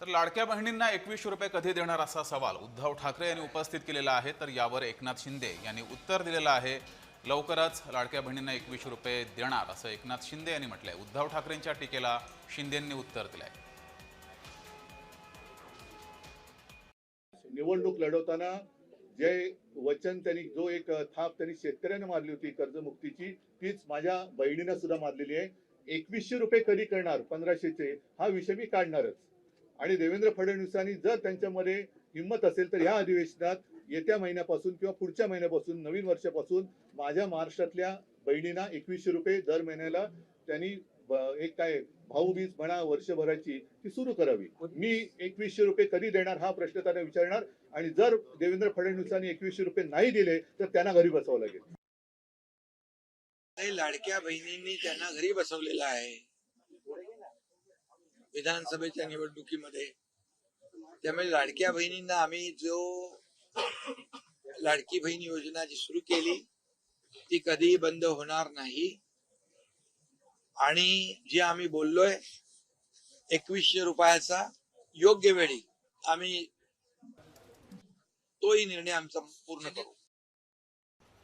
तर लाडक्या बहिणींना 2100 रुपये कधी देणार असा सवाल उद्धव ठाकरे यांनी उपस्थित केलेला आहे। तर यावर एकनाथ शिंदे यांनी उत्तर दिलेलं आहे। लवकरच लाडक्या बहिणींना 2100 रुपये देणार असं एकनाथ शिंदे यांनी म्हटलंय। उद्धव ठाकरेंच्या टीकेला शिंदेंनी उत्तर दिलंय। निवडणूक लढवताना जे वचन त्यांनी जो एक थाप त्यांनी शेतकऱ्यांना मारली होती कर्जमुक्तीची, तीच माझ्या बहिणींना सुद्धा मारलेली आहे। 2100 रुपये कधी करणार 1500चे हा विषय मी काढणारच। आणि देवेंद्र फडणवीसांनी जर त्यांच्यामध्ये हिंमत असेल तर या अधिवेशनात येत्या महिन्यापासून किंवा पुढच्या महिन्यापासून नवीन वर्षापासून माझ्या महाराष्ट्रातल्या बहिणींना 2100 रुपये दर महिन्याला त्यांनी एक काय भाऊबीज म्हणा वर्षभराची ती सुरू करावी। मी 2100 रुपये कधी देणार हा प्रश्न त्यांना विचारणार आणि जर देवेंद्र फडणवीसांनी 2100 रुपये नाही दिले तर त्यांना घरी बसवावं लागेल। लाडक्या बहिणींनी त्यांना घरी बसवलेलं आहे विधानसभेच्या निवडणुकीमध्ये। त्यामुळे लाडक्या बहिणींना आम्ही जो लाडकी बहीण योजना जी सुरू केली ती कधीही बंद होणार नाही। आणि जे आम्ही बोललोय 2100 रुपयाचा योग्य वेळी आम्ही तोही निर्णय आमचा पूर्ण करू।